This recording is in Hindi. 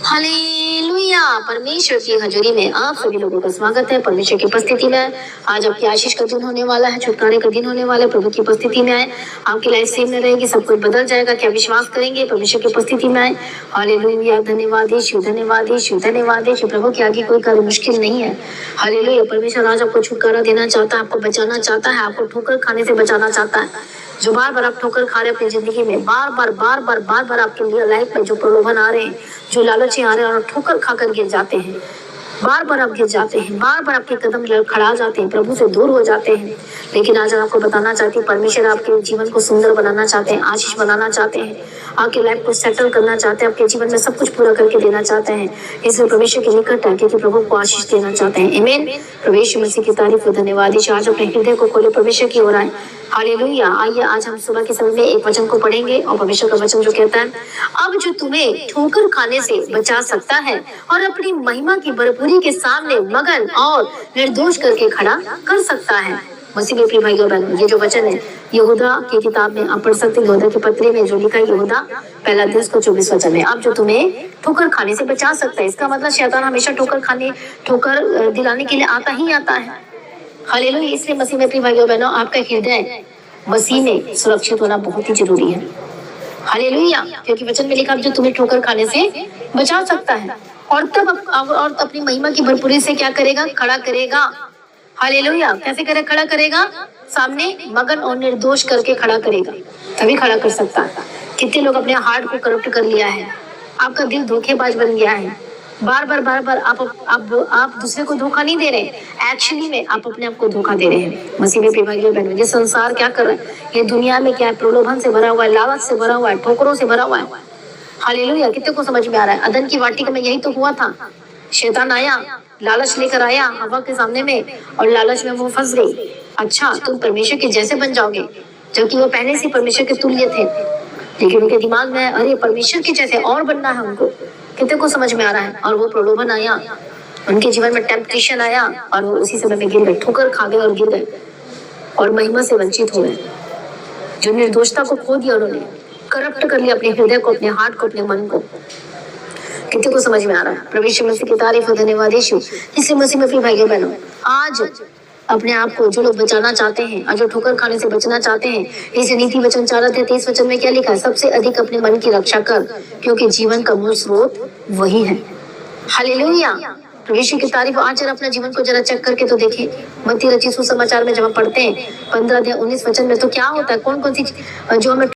हालेलुया। परमेश्वर की हजूरी में आप सभी लोगों का स्वागत है। परमेश्वर की उपस्थिति में आज आपकी आशीष का दिन होने वाला है, छुटकारे का दिन होने वाला है। प्रभु की उपस्थिति में आए, आपकी लाइफ सेम में रहेगी, सब कुछ बदल जाएगा। क्या विश्वास करेंगे? परमेश्वर की उपस्थिति में आए। हालेलुया। धन्यवाद यीशु, धन्यवाद यीशु, धन्यवाद यीशु। प्रभु के आगे कोई कार्य मुश्किल नहीं है। हालेलुया। परमेश्वर आज आपको छुटकारा देना चाहता है, आपको बचाना चाहता है, आपको ठोकर खाने से बचाना चाहता है। जो बार बार आप ठोकर खा रहे हैं अपनी जिंदगी में, बार बार आपके लिए लाइफ में जो प्रलोभन आ रहे हैं, जो लालची आ रहे हैं और ठोकर खाकर गिर जाते हैं, बार बार आप गिर जाते हैं, बार बार आपके कदम खड़ा जाते हैं, प्रभु से दूर हो जाते हैं। लेकिन आज आपको बताना चाहती हूँ, परमेश्वर आपके जीवन को सुंदर बनाना चाहते हैं, आशीष बनाना चाहते हैं, आपके लाइफ को सेटल करना चाहते हैं, आपके जीवन में सब कुछ पूरा करके देना चाहते हैं। इसलिए परमेश्वर के निकट है, क्योंकि प्रभु को आशीष देना चाहते हैं। आमीन। प्रभु यीशु मसीह की तारीफ हो। धन्यवाद। आज अपने हृदय को खोले, परमेश्वर की ओर आए। हालेलुया। आइए आज हम सुबह के समय में एक वचन को पढ़ेंगे और परमेश्वर का वचन जो कहता है, अब जो तुम्हें ठोकर खाने से बचा सकता है और अपनी महिमा की भरपूरी के सामने मगन और निर्दोष करके खड़ा कर सकता है। मसीह में प्रिय भाइयों बहनों, ये जो वचन है यहूदा की किताब में आप पढ़ सकते हैं। यहूदा के पत्री में जो लिखा है, यहूदा पहला अध्याय 24 वचन है। अब जो तुम्हें ठोकर खाने से बचा सकता है, इसका मतलब शैतान हमेशा ठोकर दिलाने के लिए आता ही आता है। हालेलुया। इसलिए मसीह में प्रिय भाइयों बहनों, आपका हृदय मसीह में सुरक्षित होना बहुत ही जरूरी है। हालेलुया। क्योंकि वचन में लिखा, जो तुम्हें ठोकर खाने से बचा सकता है और तब और अपनी महिमा की भरपूरी से क्या करेगा? खड़ा करेगा। हालेलुया। कैसे करे? खड़ा करेगा, सामने मगन और निर्दोष करके खड़ा करेगा, तभी खड़ा कर सकता है। कितने लोग अपने हार्ट को करप्ट कर लिया है, आपका दिल धोखेबाज बन गया है। बार बार आप दूसरे को धोखा नहीं दे रहे, एक्चुअली में आप अपने आप को धोखा दे रहे हैं। मसीह में प्रिय भाइयों बहनों, ये संसार क्या कर रहा है? ये दुनिया में क्या है? प्रलोभन से भरा हुआ है, लालच से भरा हुआ है, ठोकरों से भरा हुआ है। हालेलुया। कितने को समझ में आ रहा है? अदन की वाटिका में यही तो हुआ था। शैतान आया, लालच लेकर आया हवा के सामने में, और लालच में वो फंस गई। अच्छा, तुम परमेश्वर के जैसे बन जाओगे, जबकि वो पहले से परमेश्वर के तुल्य थे, लेकिन उनके दिमाग में अरे परमेश्वर के जैसे और बनना है उनको। कितने को समझ में आ रहा है? और वो प्रलोभन आया, उनके जीवन में टेम्पटेशन आया और वो उसी समय में गिर गए, ठोकर खा गए और गिर गए और महिमा से वंचित हो गए। जो निर्दोषता को खो दिया, उन्होंने करप्ट कर लिया अपने हृदय को, अपने हार्ट को, अपने मन को। कितने को समझ में आ रहा है? प्रभु यीशु मसीह की तारीफ हो। धन्यवाद यीशु। इसलिए मसीह में प्रिय भाइयों बहनों, आज अपने आप को जो लोग बचाना चाहते हैं और जो ठोकर खाने से बचना चाहते हैं, इस नीति वचन 4:23 वचन में क्या लिखा है? सबसे अधिक अपने मन की रक्षा कर, क्योंकि जीवन का मूल स्रोत वही है। हालेलुया। प्रभु यीशु की तारीफ। आज जरा अपना जीवन को जरा चेक करके तो देखें। मत्ती रचित सुसमाचार में जब हम पढ़ते हैं 15:19 वचन में, तो क्या होता है? कौन कौन सी जो हमें